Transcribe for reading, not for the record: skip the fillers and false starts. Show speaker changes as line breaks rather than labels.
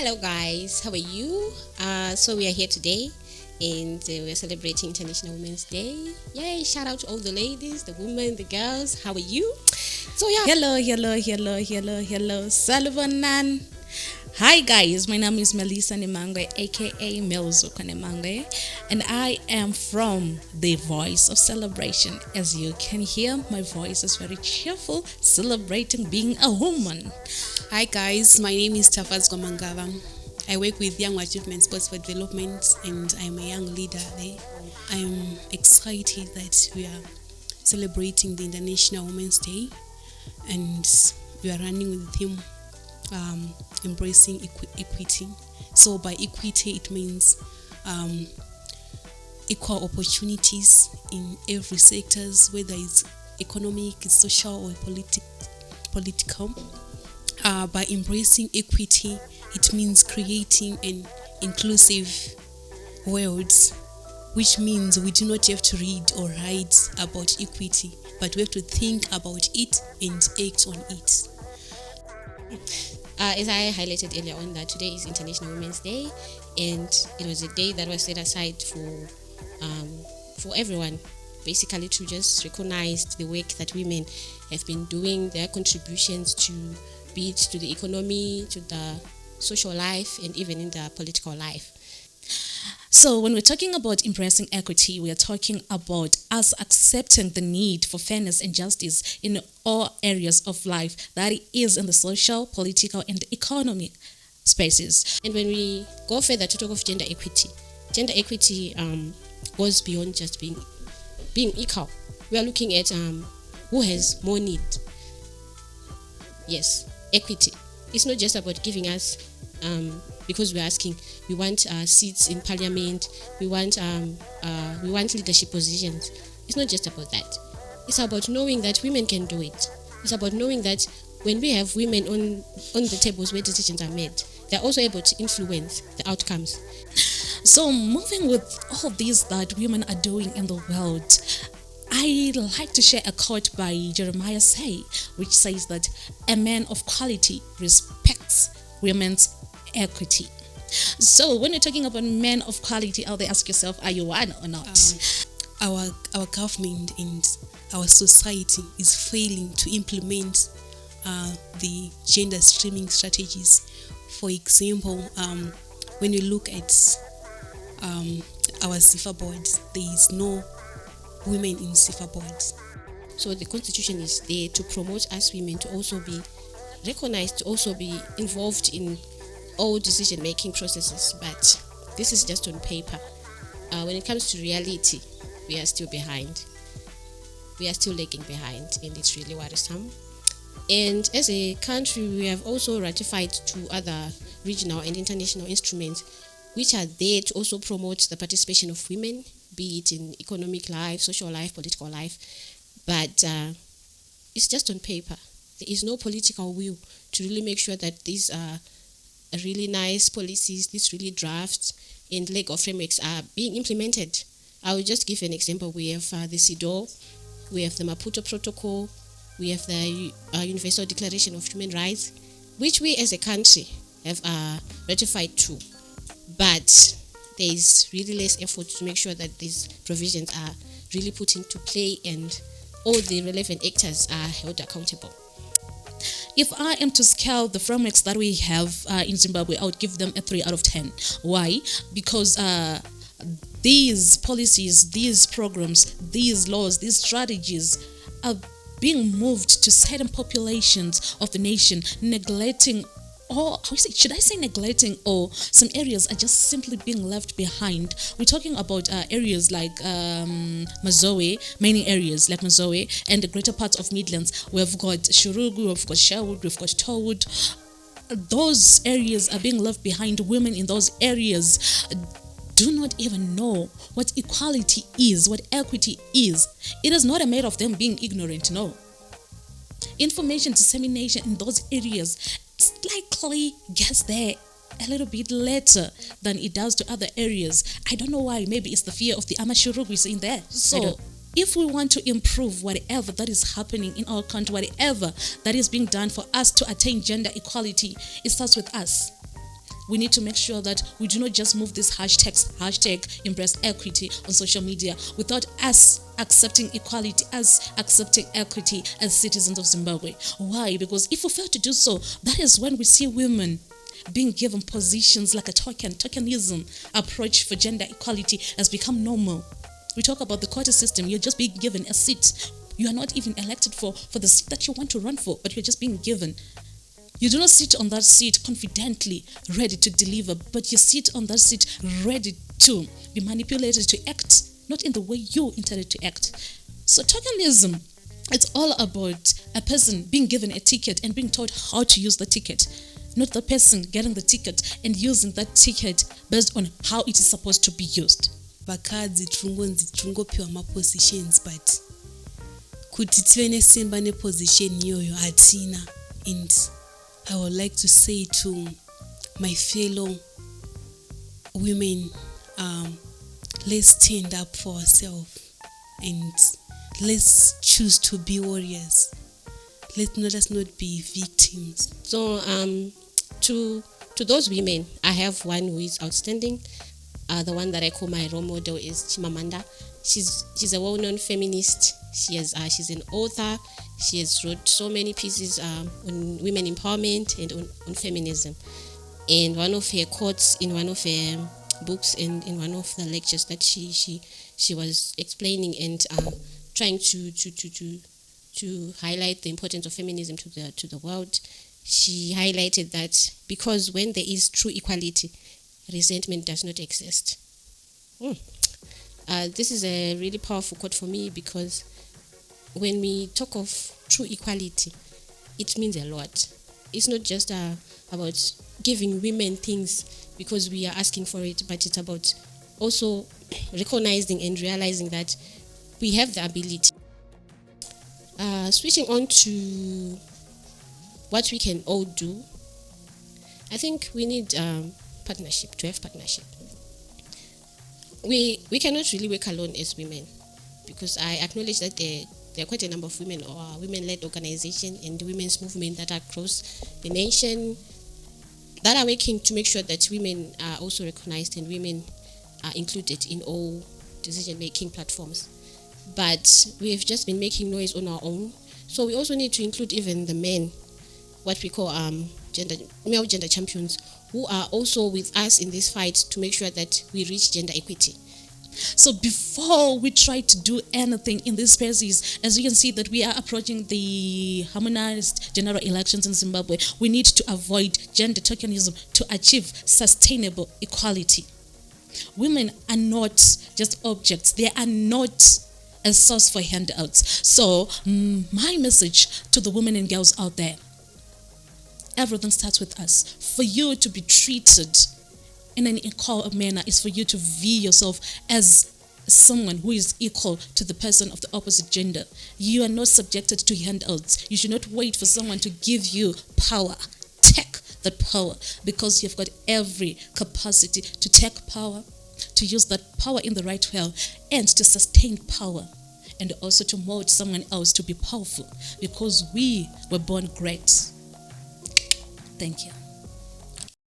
Hello, guys. How are you? So we are here today, and we're celebrating International Women's Day. Yay! Shout out to all the ladies, the women, the girls. How are you? So yeah.
Hello, Salvanan. Hi guys, my name is Melissa Nemangwe, aka Melzuka Nemangwe, and I am from the Voice of Celebration. As you can hear, my voice is very cheerful, celebrating being a woman.
Hi guys, my name is Tafaz Gwamangaba. I work with Young Achievement Sports for Development and I'm a young leader there. I'm excited that we are celebrating the International Women's Day and we are running with the theme embracing equity. So by equity it means equal opportunities in every sectors, whether it's economic, social or political. By embracing equity, it means creating an inclusive world, which means we do not have to read or write about equity, but we have to think about it and act on it.
As I highlighted earlier on, that today is International Women's Day, and it was a day that was set aside for everyone, basically to just recognize the work that women have been doing, their contributions to be it to the economy, to the social life, and even in the political life.
So when we're talking about embracing equity, we are talking about us accepting the need for fairness and justice in all areas of life, that is in the social, political, and economic spaces.
And when we go further to talk of gender equity goes beyond just being equal. We are looking at who has more need. Yes, equity. It's not just about giving us because we're asking, we want seats in parliament, we want leadership positions. It's not just about that. It's about knowing that women can do it. It's about knowing that when we have women on the tables where decisions are made, they're also able to influence the outcomes.
So moving with all these that women are doing in the world, I'd like to share a quote by Jeremiah Say, which says that a man of quality respects women's equity. So when you're talking about men of quality, out there, ask yourself, are you one or not?
Our government and our society is failing to implement the gender streaming strategies. For example, when you look at our CIFA boards, there is no women in CIFA boards.
So the constitution is there to promote us women to also be recognized, to also be involved in all decision-making processes. But this is just on paper. When it comes to reality, we are still behind. We are still lagging behind, and it's really worrisome. And as a country, we have also ratified 2 other regional and international instruments which are there to also promote the participation of women, be it in economic life, social life, political life. But it's just on paper. There is no political will to really make sure that these are really nice policies, these really drafts and legal frameworks are being implemented. I will just give an example. We have the CEDAW, we have the Maputo Protocol, we have the Universal Declaration of Human Rights, which we as a country have ratified too. But there is really less effort to make sure that these provisions are really put into play and all the relevant actors are held accountable.
If I am to scale the frameworks that we have in Zimbabwe, I would give them a 3 out of 10. Why? Because these policies, these programs, these laws, these strategies are being moved to certain populations of the nation, neglecting, or should I say neglecting, or some areas are just simply being left behind. We're talking about areas like Mazoe, many areas like Mazoe, and the greater parts of Midlands. We've got Shurugu, we've got Sherwood, we've got Towood. Those areas are being left behind. Women in those areas do not even know what equality is, what equity is. It is not a matter of them being ignorant, no. Information dissemination in those areas likely gets there a little bit later than it does to other areas. I don't know why. Maybe it's the fear of the Amashurugis in there. So if we want to improve whatever that is happening in our country, whatever that is being done for us to attain gender equality, it starts with us. we need to make sure that we do not just move these hashtags, hashtag embrace equity on social media, without us accepting equality, us accepting equity as citizens of Zimbabwe. Why? Because if we fail to do so, that is when we see women being given positions like a tokenism approach for gender equality has become normal. We talk about the quota system. You're just being given a seat. You are not even elected for the seat that you want to run for, but you're just being given. You do not sit on that seat confidently, ready to deliver, but you sit on that seat ready to be manipulated to act, not in the way you intended to act. So tokenism, it's all about a person being given a ticket and being taught how to use the ticket, not the person getting the ticket and using that ticket based on how it is supposed to be used.
Vakadzi tiringopiwa mapositions but kuti tive nesimba neposition iyoyo hatina. And I would like to say to my fellow women, let's stand up for ourselves and let's choose to be warriors. Let us not be victims.
So to those women, I have one who is outstanding. The one that I call my role model is Chimamanda. She's a well-known feminist. She's an author. She has wrote so many pieces on women empowerment and on feminism. And one of her quotes in one of her books and in one of the lectures that she was explaining and trying to highlight the importance of feminism to the world, she highlighted that because when there is true equality, resentment does not exist. This is a really powerful quote for me, because when we talk of true equality, it means a lot. It's not just about giving women things because we are asking for it, but it's about also recognizing and realizing that we have the ability. Switching on to what we can all do, I think we need partnership, to have partnership. We cannot really work alone as women, because I acknowledge that there are quite a number of women or women-led organizations and women's movement that are across the nation that are working to make sure that women are also recognized and women are included in all decision-making platforms. But we have just been making noise on our own, so we also need to include even the men, what we call male gender champions, who are also with us in this fight to make sure that we reach gender equity.
So before we try to do anything in these spaces, as you can see that we are approaching the harmonized general elections in Zimbabwe, we need to avoid gender tokenism to achieve sustainable equality. Women are not just objects. They are not a source for handouts. So my message to the women and girls out there, everything starts with us. For you to be treated in an equal manner is for you to view yourself as someone who is equal to the person of the opposite gender. You are not subjected to handouts. You should not wait for someone to give you power. Take that power, because you've got every capacity to take power, to use that power in the right way, and to sustain power, and also to mold someone else to be powerful, because we were born great. Thank you.